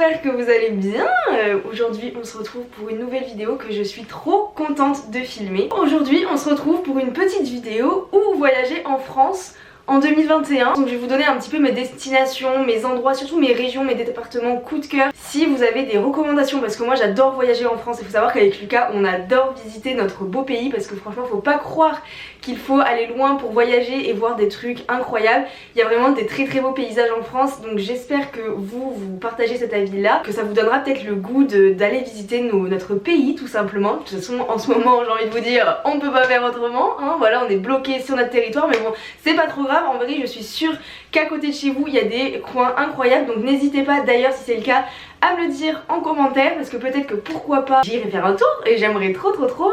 j'espère que vous allez bien. Aujourd'hui on se retrouve pour une nouvelle vidéo que je suis trop contente de filmer. Aujourd'hui on se retrouve pour une petite vidéo où vous voyagez en France en 2021. Donc je vais vous donner un petit peu mes destinations, mes endroits, surtout mes régions, mes départements coup de cœur. Si vous avez des recommandations, parce que moi j'adore voyager en France, il faut savoir qu'avec Lucas on adore visiter notre beau pays, parce que franchement faut pas croire qu'il faut aller loin pour voyager et voir des trucs incroyables. Il y a vraiment des très beaux paysages en France, donc j'espère que vous partagez cet avis là, que ça vous donnera peut-être le goût d'aller visiter notre pays tout simplement. De toute façon en ce moment j'ai envie de vous dire on peut pas faire autrement, hein. Voilà, on est bloqué sur notre territoire, mais bon c'est pas trop grave. En vrai je suis sûre qu'à côté de chez vous il y a des coins incroyables, donc n'hésitez pas d'ailleurs si c'est le cas à me le dire en commentaire, parce que peut-être que pourquoi pas j'irai faire un tour et j'aimerais trop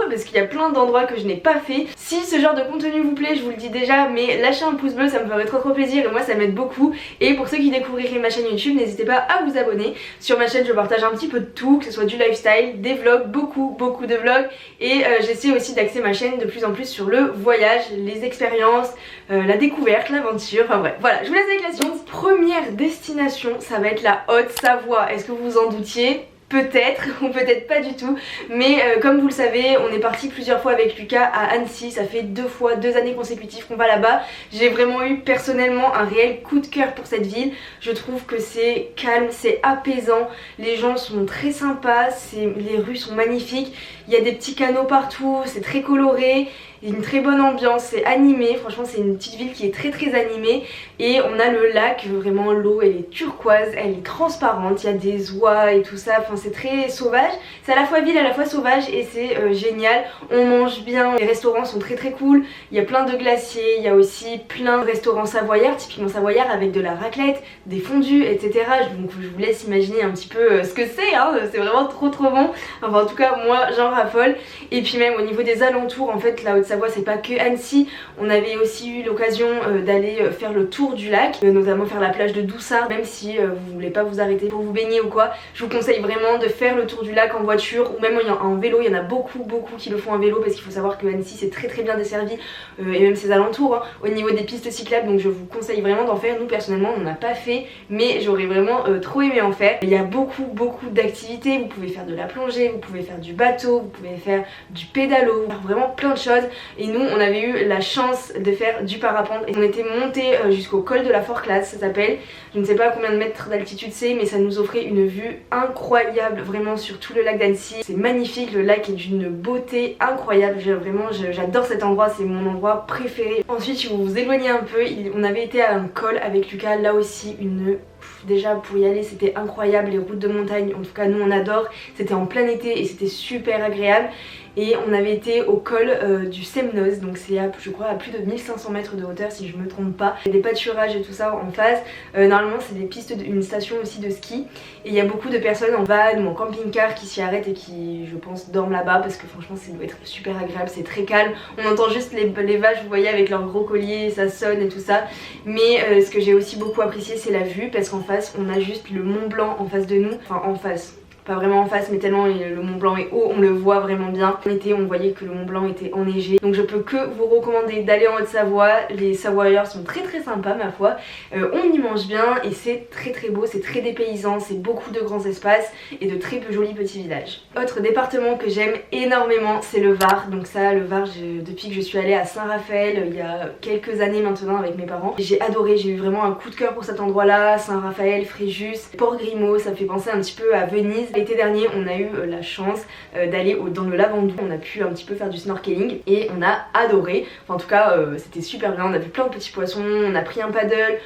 parce qu'il y a plein d'endroits que je n'ai pas fait. Si ce genre de contenu vous plaît, je vous le dis déjà, mais lâchez un pouce bleu, ça me ferait trop plaisir et moi ça m'aide beaucoup. Et pour ceux qui découvriraient ma chaîne YouTube, n'hésitez pas à vous abonner. Sur ma chaîne je partage un petit peu de tout, que ce soit du lifestyle, des vlogs, beaucoup de vlogs, et j'essaie aussi d'axer ma chaîne de plus en plus sur le voyage, les expériences, la découverte, l'aventure, enfin bref. Voilà, je vous laisse avec la suite. Première destination, ça va être la Haute-Savoie. Est-ce que vous vous en doutiez? Peut-être ou peut-être pas du tout, mais comme vous le savez on est parti plusieurs fois avec Lucas à Annecy. Ça fait 2 années consécutives qu'on va là-bas. J'ai vraiment eu personnellement un réel coup de cœur pour cette ville. Je trouve que c'est calme, c'est apaisant, les gens sont très sympas, les rues sont magnifiques, il y a des petits canaux partout, c'est très coloré, il y a une très bonne ambiance, c'est animé, franchement c'est une petite ville qui est très animée. Et on a le lac, vraiment l'eau elle est turquoise, elle est transparente, il y a des oies et tout ça, enfin c'est très sauvage. C'est à la fois ville à la fois sauvage et c'est génial. On mange bien, les restaurants sont très cool, il y a plein de glaciers, il y a aussi plein de restaurants savoyards, typiquement savoyards, avec de la raclette, des fondus, etc. Donc je vous laisse imaginer un petit peu ce que c'est, hein. C'est vraiment trop bon. Enfin en tout cas moi j'en raffole. Et puis même au niveau des alentours, en fait la Haute-Savoie c'est pas que Annecy, on avait aussi eu l'occasion d'aller faire le tour du lac, notamment faire la plage de Doussard. Même si vous voulez pas vous arrêter pour vous baigner ou quoi, je vous conseille vraiment de faire le tour du lac en voiture ou même en vélo. Il y en a beaucoup qui le font en vélo, parce qu'il faut savoir que Annecy c'est très bien desservi, et même ses alentours, hein, au niveau des pistes cyclables. Donc je vous conseille vraiment d'en faire. Nous personnellement on n'a pas fait, mais j'aurais vraiment trop aimé en faire. Il y a beaucoup d'activités, vous pouvez faire de la plongée, vous pouvez faire du bateau, vous pouvez faire du pédalo, vraiment plein de choses. Et nous on avait eu la chance de faire du parapente et on était monté jusqu'au col de la Forclaz, ça s'appelle. Je ne sais pas combien de mètres d'altitude c'est, mais ça nous offrait une vue incroyable vraiment sur tout le lac d'Annecy. C'est magnifique, le lac est d'une beauté incroyable. J'adore cet endroit, c'est mon endroit préféré. Ensuite si vous vous éloignez un peu, on avait été à un col avec Lucas, là aussi déjà pour y aller c'était incroyable, les routes de montagne en tout cas nous on adore. C'était en plein été et c'était super agréable. Et on avait été au col du Semnoz, donc c'est je crois à plus de 1500 mètres de hauteur si je me trompe pas. Il y a des pâturages et tout ça en face. Normalement c'est des pistes, une station aussi de ski. Et il y a beaucoup de personnes en van ou en camping-car qui s'y arrêtent et qui je pense dorment là-bas, parce que franchement ça doit être super agréable, c'est très calme. On entend juste les vaches, vous voyez, avec leurs gros colliers, ça sonne et tout ça. Mais ce que j'ai aussi beaucoup apprécié c'est la vue, parce qu'en face on a juste le Mont Blanc en face de nous. Enfin en face, pas vraiment en face, mais tellement le Mont Blanc est haut, on le voit vraiment bien. En été on voyait que le Mont Blanc était enneigé, donc je peux que vous recommander d'aller en Haute-Savoie. Les Savoyards sont très sympas ma foi, on y mange bien et c'est très beau, c'est très dépaysant, c'est beaucoup de grands espaces et de très jolis petits villages. Autre département que j'aime énormément c'est le Var. Donc ça, le Var, depuis que je suis allée à Saint-Raphaël il y a quelques années maintenant avec mes parents, j'ai adoré, j'ai eu vraiment un coup de cœur pour cet endroit là. Saint-Raphaël, Fréjus, Port-Grimaud, ça me fait penser un petit peu à Venise. L'été dernier on a eu la chance d'aller dans le Lavandou, on a pu un petit peu faire du snorkeling et on a adoré. Enfin en tout cas c'était super bien, on a vu plein de petits poissons, on a pris un paddle.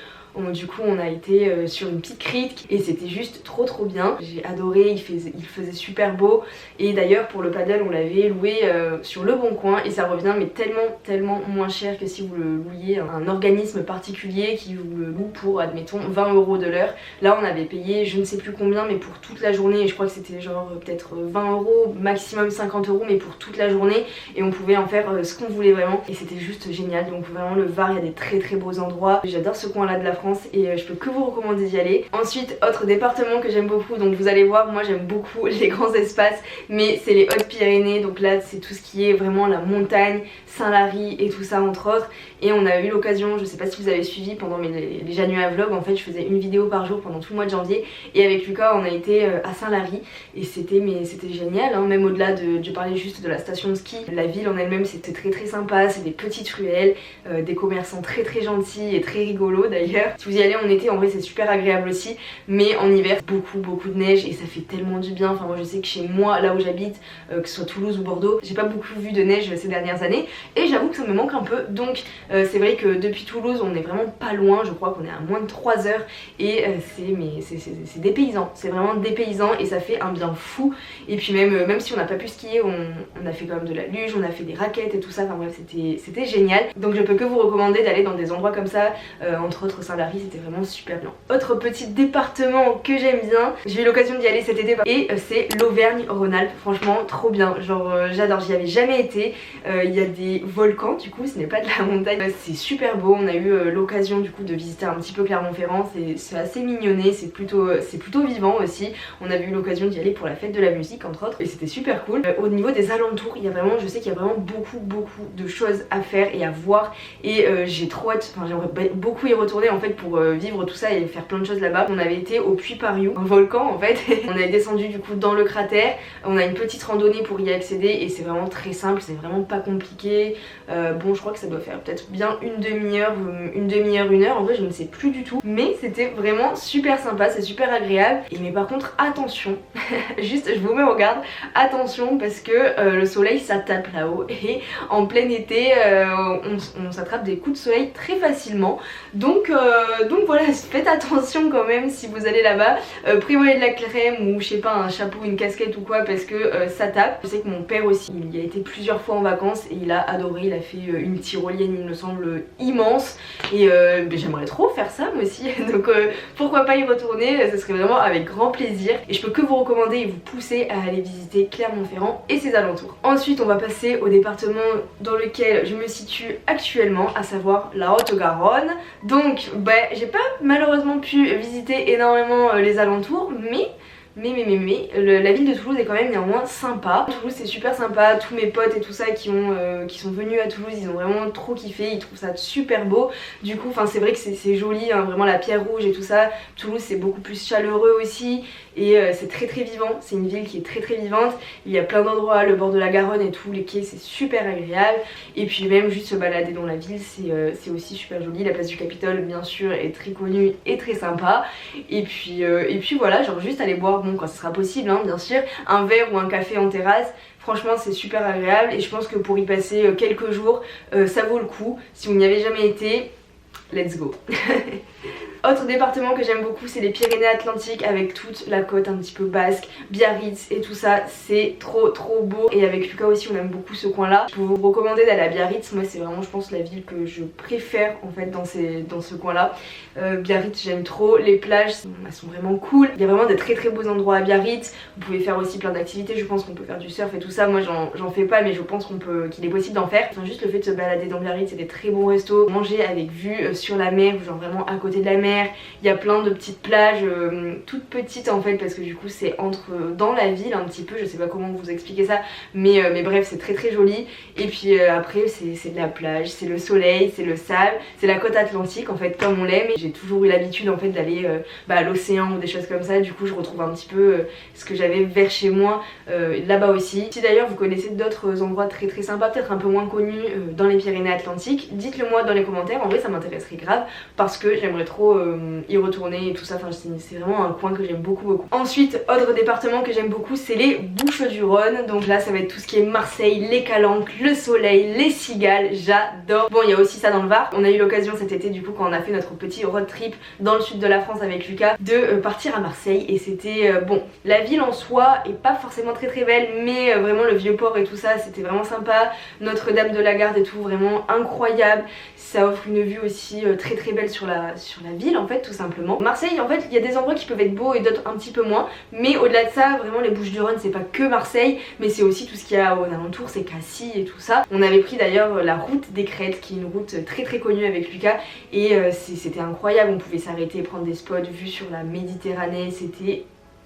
Du coup on a été sur une petite crique et c'était juste trop bien. J'ai adoré, il faisait super beau. Et d'ailleurs pour le paddle on l'avait loué sur Le Bon Coin et ça revient mais tellement moins cher que si vous le louiez à un organisme particulier qui vous le loue pour admettons 20 € de l'heure. Là on avait payé je ne sais plus combien, mais pour toute la journée, et je crois que c'était genre peut-être 20 €, maximum 50 €, mais pour toute la journée, et on pouvait en faire ce qu'on voulait vraiment et c'était juste génial. Donc vraiment le Var, il y a des très beaux endroits. J'adore ce coin là de la France. France et je peux que vous recommander d'y aller. Ensuite, autre département que j'aime beaucoup, donc vous allez voir, moi j'aime beaucoup les grands espaces, mais c'est les Hautes-Pyrénées, donc là c'est tout ce qui est vraiment la montagne, Saint-Lary et tout ça entre autres. Et on a eu l'occasion, je sais pas si vous avez suivi pendant les Janua vlogs, en fait je faisais une vidéo par jour pendant tout le mois de janvier et avec Lucas on a été à Saint-Lary et c'était génial, hein. Même au-delà je parlais juste de la station de ski, la ville en elle-même c'était très sympa, c'est des petites ruelles, des commerçants très gentils et très rigolos d'ailleurs. Si vous y allez en été en vrai c'est super agréable aussi, mais en hiver beaucoup de neige et ça fait tellement du bien. Enfin moi je sais que chez moi là où j'habite, que ce soit Toulouse ou Bordeaux, j'ai pas beaucoup vu de neige ces dernières années et j'avoue que ça me manque un peu. Donc c'est vrai que depuis Toulouse on est vraiment pas loin, je crois qu'on est à moins de 3 heures et c'est dépaysant, c'est vraiment dépaysant et ça fait un bien fou. Et puis même si on n'a pas pu skier, on a fait quand même de la luge, on a fait des raquettes et tout ça, enfin bref c'était génial. Donc je peux que vous recommander d'aller dans des endroits comme ça, entre autres Saint-Lary, c'était vraiment super bien. Autre petit département que j'aime bien, j'ai eu l'occasion d'y aller cet été et c'est l'Auvergne-Rhône-Alpes, franchement trop bien, genre j'adore, j'y avais jamais été. Il y a des volcans du coup, ce n'est pas de la montagne, c'est super beau. On a eu l'occasion du coup de visiter un petit peu Clermont-Ferrand, c'est assez mignonné, c'est plutôt vivant aussi. On avait eu l'occasion d'y aller pour la fête de la musique entre autres et c'était super cool. Au niveau des alentours, il y a vraiment, je sais qu'il y a vraiment beaucoup de choses à faire et à voir et j'ai trop hâte, enfin j'aimerais beaucoup y retourner en fait pour vivre tout ça et faire plein de choses là-bas. On avait été au Puy-Pariou, un volcan en fait, on est descendu du coup dans le cratère, on a une petite randonnée pour y accéder et c'est vraiment très simple, c'est vraiment pas compliqué. Bon je crois que ça doit faire peut-être bien une demi-heure, une heure, en vrai je ne sais plus du tout, mais c'était vraiment super sympa, c'est super agréable. Et mais par contre attention, juste je vous mets en garde, attention parce que le soleil ça tape là-haut et en plein été on s'attrape des coups de soleil très facilement, donc voilà, faites attention quand même si vous allez là-bas, prévoyez de la crème ou je sais pas un chapeau, une casquette ou quoi parce que ça tape. Je sais que mon père aussi il y a été plusieurs fois en vacances et il a adoré, il a fait une tyrolienne il me semble immense et j'aimerais trop faire ça moi aussi donc pourquoi pas y retourner, ce serait vraiment avec grand plaisir et je peux que vous recommander et vous pousser à aller visiter Clermont-Ferrand et ses alentours. Ensuite on va passer au département dans lequel je me situe actuellement, à savoir la Haute-Garonne. Donc j'ai pas malheureusement pu visiter énormément les alentours, mais la ville de Toulouse est quand même néanmoins sympa. Toulouse c'est super sympa, tous mes potes et tout ça qui sont venus à Toulouse ils ont vraiment trop kiffé, ils trouvent ça super beau. Du coup c'est vrai que c'est joli, hein, vraiment la pierre rouge et tout ça. Toulouse c'est beaucoup plus chaleureux aussi et c'est très vivant, c'est une ville qui est très vivante. Il y a plein d'endroits, le bord de la Garonne et tout, les quais c'est super agréable. Et puis même juste se balader dans la ville c'est aussi super joli. La place du Capitole bien sûr est très connue et très sympa. Et puis voilà, genre juste aller boire, bon quand ce sera possible hein, bien sûr, un verre ou un café en terrasse. Franchement c'est super agréable et je pense que pour y passer quelques jours ça vaut le coup. Si vous n'y avez jamais été, let's go. Autre département que j'aime beaucoup c'est les Pyrénées-Atlantiques avec toute la côte un petit peu basque, Biarritz et tout ça, c'est trop beau. Et avec Lucas aussi on aime beaucoup ce coin là. Je peux vous recommander d'aller à Biarritz, moi c'est vraiment je pense la ville que je préfère en fait dans ce coin là. Biarritz j'aime trop, les plages elles sont vraiment cool, il y a vraiment de très beaux endroits à Biarritz. Vous pouvez faire aussi plein d'activités, je pense qu'on peut faire du surf et tout ça, moi j'en fais pas mais je pense qu'il est possible d'en faire. Enfin juste le fait de se balader dans Biarritz, c'est des très bons restos, manger avec vue sur la mer, genre vraiment à côté de la mer. Il y a plein de petites plages toutes petites en fait parce que du coup c'est dans la ville un petit peu, je sais pas comment vous expliquer ça mais bref c'est très joli. Et puis après c'est de la plage, c'est le soleil, c'est le sable, c'est la côte atlantique en fait comme on l'aime. J'ai toujours eu l'habitude en fait d'aller à l'océan ou des choses comme ça, du coup je retrouve un petit peu ce que j'avais vers chez moi là-bas aussi. Si d'ailleurs vous connaissez d'autres endroits très sympas, peut-être un peu moins connus dans les Pyrénées-Atlantiques, dites-le moi dans les commentaires, en vrai ça m'intéresserait grave parce que j'aimerais trop y retourner et tout ça, enfin c'est vraiment un coin que j'aime beaucoup. Ensuite autre département que j'aime beaucoup c'est les Bouches-du-Rhône, donc là ça va être tout ce qui est Marseille, les Calanques, le soleil, les cigales, j'adore. Bon il y a aussi ça dans le Var, on a eu l'occasion cet été du coup quand on a fait notre petit road trip dans le sud de la France avec Lucas de partir à Marseille et c'était bon, la ville en soi est pas forcément très belle mais vraiment le vieux port et tout ça c'était vraiment sympa, Notre-Dame-de-la-Garde et tout vraiment incroyable, ça offre une vue aussi très belle sur la ville ville en fait tout simplement. Marseille en fait il y a des endroits qui peuvent être beaux et d'autres un petit peu moins, mais au-delà de ça vraiment les Bouches-du-Rhône c'est pas que Marseille mais c'est aussi tout ce qu'il y a aux alentours, c'est Cassis et tout ça. On avait pris d'ailleurs la route des Crêtes qui est une route très connue avec Lucas et c'était incroyable, on pouvait s'arrêter, prendre des spots vus sur la Méditerranée, c'était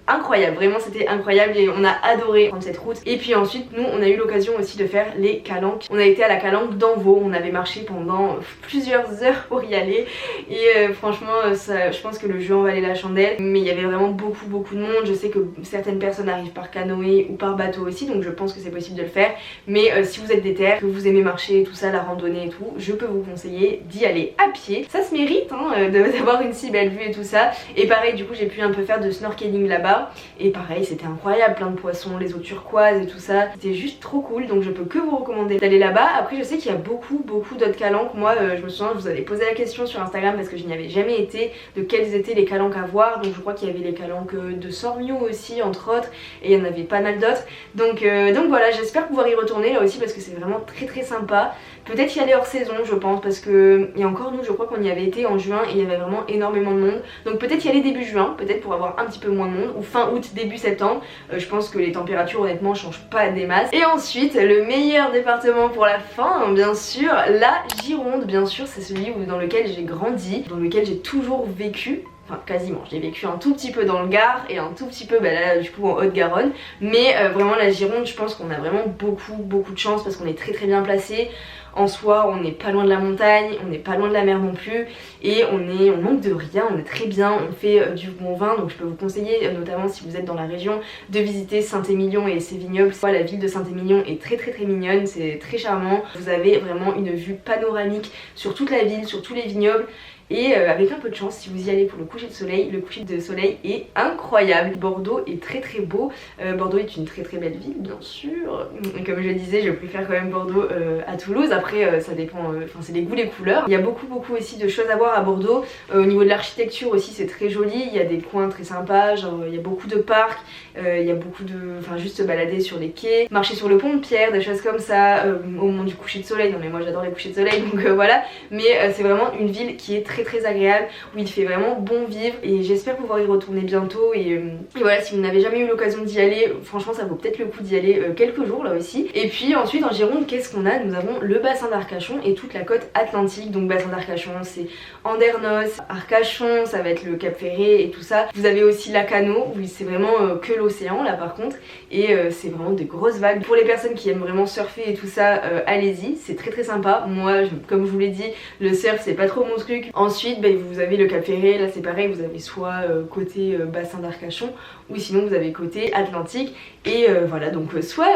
incroyable, vraiment c'était incroyable et on a adoré prendre cette route. Et puis ensuite nous on a eu l'occasion aussi de faire les calanques. On a été à la calanque d'Envaux, on avait marché pendant plusieurs heures pour y aller et franchement ça, je pense que le jeu en valait la chandelle, mais il y avait vraiment beaucoup de monde. Je sais que certaines personnes arrivent par canoë ou par bateau aussi, donc je pense que c'est possible de le faire, mais si vous êtes déter, que vous aimez marcher et tout ça, la randonnée et tout, je peux vous conseiller d'y aller à pied. Ça se mérite hein, d'avoir une si belle vue et tout ça. Et pareil du coup j'ai pu un peu faire de snorkeling là-bas. Et pareil c'était incroyable, plein de poissons, les eaux turquoises et tout ça, c'était juste trop cool, donc je peux que vous recommander d'aller là-bas. Après je sais qu'il y a beaucoup d'autres calanques. Moi je me souviens je vous avais posé la question sur Instagram parce que je n'y avais jamais été, de quelles étaient les calanques à voir. Donc je crois qu'il y avait les calanques de Sormiou aussi entre autres, et il y en avait pas mal d'autres, donc voilà, j'espère pouvoir y retourner là aussi parce que c'est vraiment très sympa. Peut-être y aller hors saison je pense, parce que et encore nous je crois qu'on y avait été en juin et il y avait vraiment énormément de monde, donc peut-être y aller début juin, peut-être pour avoir un petit peu moins de monde, ou fin août début septembre. Je pense que les températures honnêtement changent pas des masses. Et ensuite le meilleur département pour la fin bien sûr, la Gironde. Bien sûr c'est celui dans lequel j'ai grandi, dans lequel j'ai toujours vécu. Enfin quasiment, j'ai vécu un tout petit peu dans le Gard et un tout petit peu là du coup en Haute-Garonne, mais vraiment la Gironde je pense qu'on a vraiment beaucoup de chance parce qu'on est très bien placé. En soi on n'est pas loin de la montagne, on n'est pas loin de la mer non plus, et on manque de rien, on est très bien, on fait du bon vin. Donc je peux vous conseiller notamment si vous êtes dans la région de visiter Saint-Émilion et ses vignobles. La ville de Saint-Émilion est très mignonne, c'est très charmant, vous avez vraiment une vue panoramique sur toute la ville, sur tous les vignobles. Et avec un peu de chance, si vous y allez pour le coucher de soleil, le coucher de soleil est incroyable. Bordeaux est très beau. Bordeaux est une très belle ville bien sûr. Comme je le disais, je préfère quand même Bordeaux à Toulouse. Après ça dépend, enfin c'est les goûts, les couleurs. Il y a beaucoup aussi de choses à voir à Bordeaux. Au niveau de l'architecture aussi c'est très joli. Il y a des coins très sympas, genre il y a beaucoup de parcs. Il y a beaucoup de... Enfin juste se balader sur les quais, marcher sur le pont de pierre, des choses comme ça. Au moment du coucher de soleil, non mais moi j'adore les couchers de soleil donc voilà. Mais c'est vraiment une ville qui est très agréable, où il fait vraiment bon vivre, et j'espère pouvoir y retourner bientôt. Et voilà, si vous n'avez jamais eu l'occasion d'y aller, franchement ça vaut peut-être le coup d'y aller quelques jours là aussi. Et puis ensuite en Gironde, qu'est-ce qu'on a? Nous avons le bassin d'Arcachon et toute la côte atlantique. Donc bassin d'Arcachon c'est Andernos, Arcachon, ça va être le Cap Ferré et tout ça. Vous avez aussi Lacanau où c'est vraiment que l'océan là par contre, et c'est vraiment des grosses vagues. Pour les personnes qui aiment vraiment surfer et tout ça, allez-y, c'est très sympa. Moi comme je vous l'ai dit, le surf c'est pas trop mon truc. Ensuite vous avez le Cap Ferré, là c'est pareil, vous avez soit côté bassin d'Arcachon ou sinon vous avez côté Atlantique. Et voilà, donc soit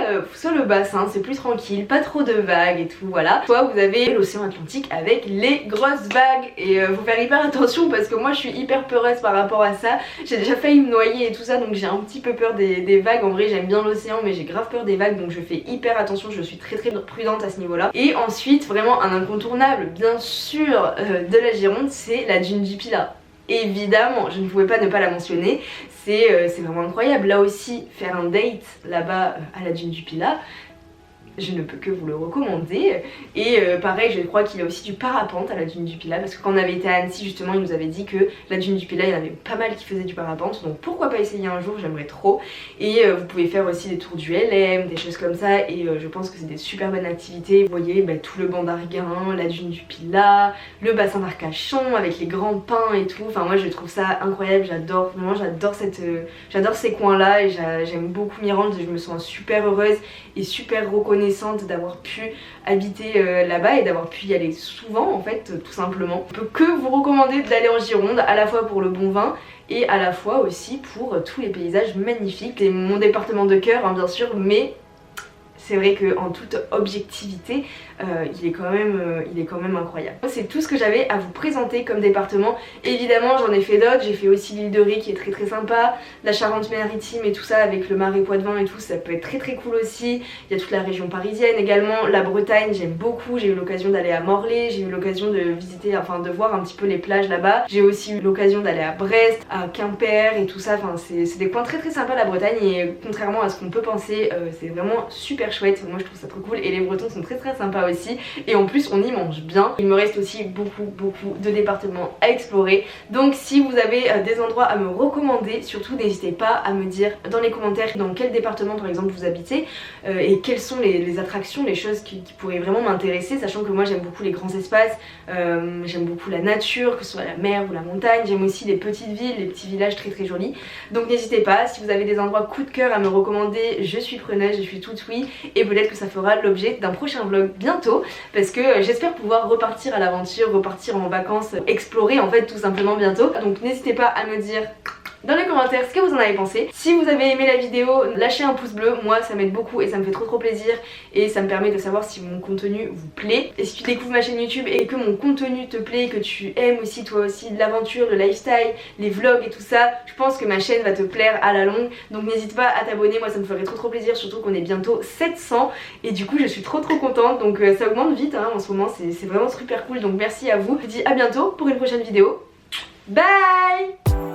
le bassin c'est plus tranquille, pas trop de vagues et tout, voilà, soit vous avez l'océan Atlantique avec les grosses vagues. Et faut faire hyper attention parce que moi je suis hyper peureuse par rapport à ça. J'ai déjà failli me noyer et tout ça, donc j'ai un petit peu peur des vagues. En vrai j'aime bien l'océan mais j'ai grave peur des vagues, donc je fais hyper attention, je suis très prudente à ce niveau là. Et ensuite vraiment un incontournable bien sûr de la Gironde, c'est la dune du Pilat. Évidemment, je ne pouvais pas ne pas la mentionner, c'est vraiment incroyable. Là aussi, faire un date là-bas à la dune du Pilat, je ne peux que vous le recommander. Et pareil, je crois qu'il y a aussi du parapente à la dune du Pilat, parce que quand on avait été à Annecy justement, il nous avait dit que la dune du Pilat, il y en avait pas mal qui faisaient du parapente, donc pourquoi pas essayer un jour, j'aimerais trop. Et vous pouvez faire aussi des tours du LM, des choses comme ça, et je pense que c'est des super bonnes activités. Vous voyez tout le banc d'Arguin, la dune du Pilat, le bassin d'Arcachon avec les grands pins et tout. Enfin moi je trouve ça incroyable, j'adore, vraiment j'adore ces coins là, et j'aime beaucoup m'y rendre. Je me sens super heureuse et super reconnaissante d'avoir pu habiter là-bas et d'avoir pu y aller souvent en fait, tout simplement. Je peux que vous recommander d'aller en Gironde, à la fois pour le bon vin et à la fois aussi pour tous les paysages magnifiques. C'est mon département de cœur hein, bien sûr, mais c'est vrai qu'en toute objectivité, il est quand même incroyable. C'est tout ce que j'avais à vous présenter comme département. Évidemment j'en ai fait d'autres, j'ai fait aussi l'île de Ré qui est très sympa, la Charente-Maritime et tout ça avec le Marais Poitevin et tout, ça peut être très cool aussi. Il y a toute la région parisienne également, la Bretagne j'aime beaucoup, j'ai eu l'occasion d'aller à Morlaix, j'ai eu l'occasion de visiter, enfin de voir un petit peu les plages là-bas. J'ai aussi eu l'occasion d'aller à Brest, à Quimper et tout ça, enfin c'est des coins très sympas la Bretagne, et contrairement à ce qu'on peut penser, c'est vraiment super chouette. chouette, moi je trouve ça trop cool et les Bretons sont très sympas aussi et en plus on y mange bien. Il me reste aussi beaucoup de départements à explorer, donc si vous avez des endroits à me recommander, surtout n'hésitez pas à me dire dans les commentaires dans quel département par exemple vous habitez et quelles sont les attractions, les choses qui pourraient vraiment m'intéresser, sachant que moi j'aime beaucoup les grands espaces, j'aime beaucoup la nature, que ce soit la mer ou la montagne, j'aime aussi les petites villes, les petits villages très jolis, donc n'hésitez pas, si vous avez des endroits coup de cœur à me recommander, je suis preneuse, je suis toute oui, et peut-être que ça fera l'objet d'un prochain vlog bientôt, parce que j'espère pouvoir repartir à l'aventure, repartir en vacances, explorer en fait tout simplement bientôt, donc n'hésitez pas à me dire dans les commentaires ce que vous en avez pensé. Si vous avez aimé la vidéo, lâchez un pouce bleu, moi ça m'aide beaucoup et ça me fait trop plaisir et ça me permet de savoir si mon contenu vous plaît. Et si tu découvres ma chaîne YouTube et que mon contenu te plaît, que tu aimes aussi toi aussi l'aventure, le lifestyle, les vlogs et tout ça, je pense que ma chaîne va te plaire à la longue, donc n'hésite pas à t'abonner, moi ça me ferait trop plaisir, surtout qu'on est bientôt 700 et du coup je suis trop contente, donc ça augmente vite hein, en ce moment, c'est vraiment super cool, donc merci à vous. Je vous dis à bientôt pour une prochaine vidéo. Bye!